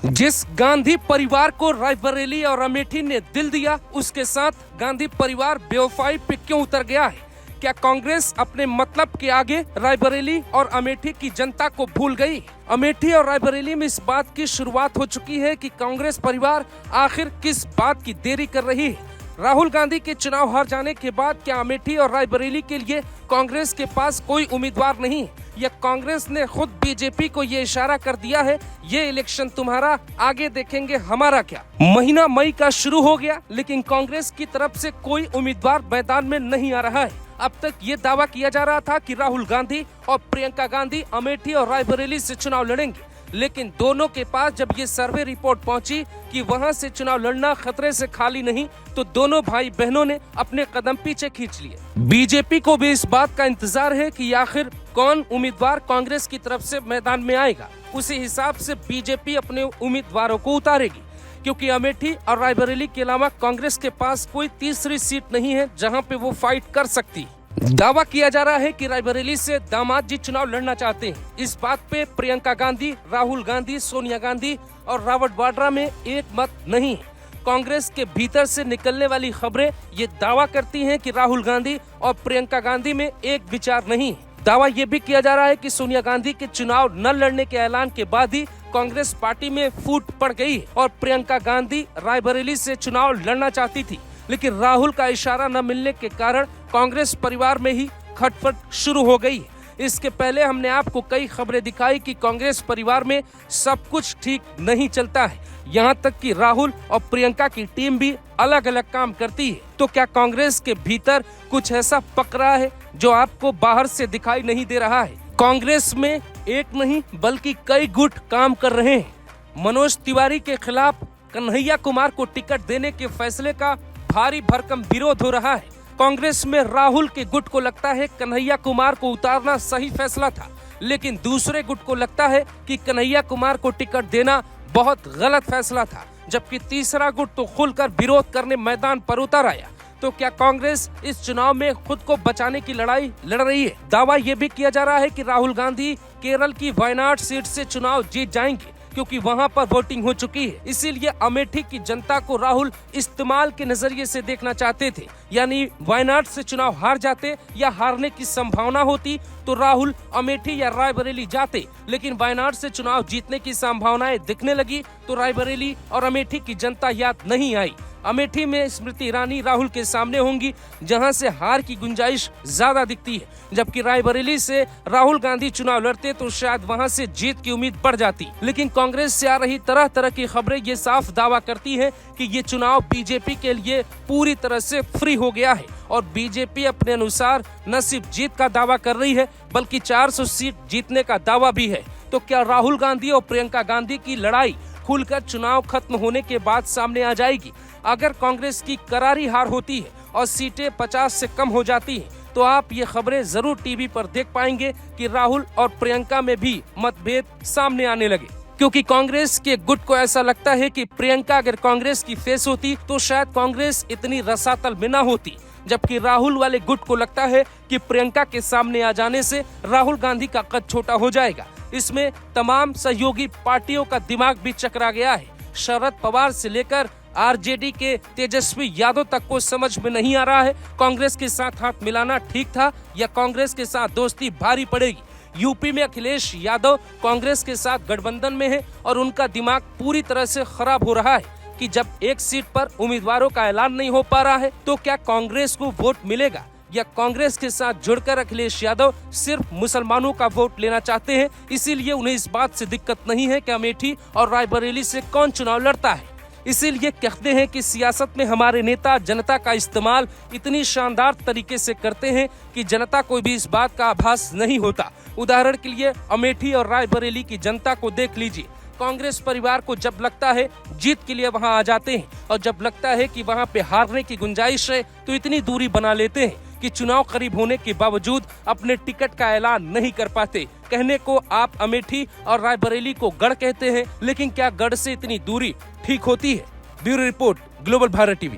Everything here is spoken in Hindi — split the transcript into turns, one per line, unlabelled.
जिस गांधी परिवार को रायबरेली और अमेठी ने दिल दिया, उसके साथ गांधी परिवार बेवफाई पे क्यों उतर गया है? क्या कांग्रेस अपने मतलब के आगे रायबरेली और अमेठी की जनता को भूल गई? अमेठी और रायबरेली में इस बात की शुरुआत हो चुकी है कि कांग्रेस परिवार आखिर किस बात की देरी कर रही है। राहुल गांधी के चुनाव हार जाने के बाद क्या अमेठी और रायबरेली के लिए कांग्रेस के पास कोई उम्मीदवार नहीं, या कांग्रेस ने खुद बीजेपी को ये इशारा कर दिया है, ये इलेक्शन तुम्हारा, आगे देखेंगे हमारा क्या? महीना मई का शुरू हो गया, लेकिन कांग्रेस की तरफ से कोई उम्मीदवार मैदान में नहीं आ रहा है। अब तक ये दावा किया जा रहा था कि राहुल गांधी और प्रियंका गांधी अमेठी और रायबरेली से चुनाव लड़ेंगे, लेकिन दोनों के पास जब ये सर्वे रिपोर्ट पहुंची कि वहां से चुनाव लड़ना खतरे से खाली नहीं, तो दोनों भाई बहनों ने अपने कदम पीछे खींच लिए। बीजेपी को भी इस बात का इंतजार है कि आखिर कौन उम्मीदवार कांग्रेस की तरफ से मैदान में आएगा। उसी हिसाब से बीजेपी अपने उम्मीदवारों को उतारेगी, क्योंकि अमेठी और रायबरेली के अलावा कांग्रेस के पास कोई तीसरी सीट नहीं है जहां पे वो फाइट कर सकती। दावा किया जा रहा है कि रायबरेली से दामाद जी चुनाव लड़ना चाहते हैं। इस बात पे प्रियंका गांधी, राहुल गांधी, सोनिया गांधी और रॉबर्ट वाड्रा में एक मत नहीं है। कांग्रेस के भीतर से निकलने वाली खबरें ये दावा करती हैं कि राहुल गांधी और प्रियंका गांधी में एक विचार नहीं है। दावा ये भी किया जा रहा है कि सोनिया गांधी के चुनाव न लड़ने के ऐलान के बाद ही कांग्रेस पार्टी में फूट पड़ गई है और प्रियंका गांधी रायबरेली से चुनाव लड़ना चाहती थी, लेकिन राहुल का इशारा न मिलने के कारण कांग्रेस परिवार में ही खटपट शुरू हो गई है। इसके पहले हमने आपको कई खबरें दिखाई कि कांग्रेस परिवार में सब कुछ ठीक नहीं चलता है, यहाँ तक कि राहुल और प्रियंका की टीम भी अलग अलग काम करती है। तो क्या कांग्रेस के भीतर कुछ ऐसा पक रहा है जो आपको बाहर से दिखाई नहीं दे रहा है? कांग्रेस में एक नहीं बल्कि कई गुट काम कर रहे हैं। मनोज तिवारी के खिलाफ कन्हैया कुमार को टिकट देने के फैसले का भारी भरकम विरोध हो रहा है। कांग्रेस में राहुल के गुट को लगता है कन्हैया कुमार को उतारना सही फैसला था, लेकिन दूसरे गुट को लगता है कि कन्हैया कुमार को टिकट देना बहुत गलत फैसला था, जबकि तीसरा गुट तो खुलकर विरोध करने मैदान पर उतर आया। तो क्या कांग्रेस इस चुनाव में खुद को बचाने की लड़ाई लड़ रही है? दावा यह भी किया जा रहा है कि राहुल गांधी केरल की वायनाड सीट से चुनाव जीत जाएंगे, क्योंकि वहां पर वोटिंग हो चुकी है। इसीलिए अमेठी की जनता को राहुल इस्तेमाल के नजरिए से देखना चाहते थे, यानी वायनाड से चुनाव हार जाते या हारने की संभावना होती तो राहुल अमेठी या रायबरेली जाते, लेकिन वायनाड से चुनाव जीतने की संभावनाएं दिखने लगी तो रायबरेली और अमेठी की जनता याद नहीं आई। अमेठी में स्मृति ईरानी राहुल के सामने होंगी, जहां से हार की गुंजाइश ज्यादा दिखती है, जबकि रायबरेली से राहुल गांधी चुनाव लड़ते तो शायद वहां से जीत की उम्मीद बढ़ जाती। लेकिन कांग्रेस से आ रही तरह तरह की खबरें ये साफ दावा करती हैं कि ये चुनाव बीजेपी के लिए पूरी तरह से फ्री हो गया है और बीजेपी अपने अनुसार न सिर्फ जीत का दावा कर रही है बल्कि 400 सीट जीतने का दावा भी है। तो क्या राहुल गांधी और प्रियंका गांधी की लड़ाई खुलकर चुनाव खत्म होने के बाद सामने आ जाएगी? अगर कांग्रेस की करारी हार होती है और सीटें 50 से कम हो जाती हैं, तो आप ये खबरें जरूर टीवी पर देख पाएंगे कि राहुल और प्रियंका में भी मतभेद सामने आने लगे, क्योंकि कांग्रेस के गुट को ऐसा लगता है कि प्रियंका अगर कांग्रेस की फेस होती तो शायद कांग्रेस इतनी रसातल में न होती, जबकि राहुल वाले गुट को लगता है कि प्रियंका के सामने आ जाने से राहुल गांधी का कद छोटा हो जाएगा। इसमें तमाम सहयोगी पार्टियों का दिमाग भी चकरा गया है। शरद पवार से लेकर आरजेडी के तेजस्वी यादव तक को समझ में नहीं आ रहा है कांग्रेस के साथ हाथ मिलाना ठीक था या कांग्रेस के साथ दोस्ती भारी पड़ेगी। यूपी में अखिलेश यादव कांग्रेस के साथ गठबंधन में है और उनका दिमाग पूरी तरह से खराब हो रहा है कि जब एक सीट पर उम्मीदवारों का ऐलान नहीं हो पा रहा है तो क्या कांग्रेस को वोट मिलेगा, या कांग्रेस के साथ जुड़कर अखिलेश यादव सिर्फ मुसलमानों का वोट लेना चाहते हैं, इसीलिए उन्हें इस बात से दिक्कत नहीं है कि अमेठी और रायबरेली से कौन चुनाव लड़ता है। इसीलिए कहते हैं कि सियासत में हमारे नेता जनता का इस्तेमाल इतनी शानदार तरीके से करते हैं कि जनता को भी इस बात का आभास नहीं होता। उदाहरण के लिए अमेठी और रायबरेली की जनता को देख लीजिए। कांग्रेस परिवार को जब लगता है जीत के लिए वहां आ जाते हैं, और जब लगता है कि वहां पे हारने की गुंजाइश है तो इतनी दूरी बना लेते हैं कि चुनाव करीब होने के बावजूद अपने टिकट का ऐलान नहीं कर पाते। कहने को आप अमेठी और रायबरेली को गढ़ कहते हैं, लेकिन क्या गढ़ से इतनी दूरी ठीक होती है? Bureau report, global Bharat TV.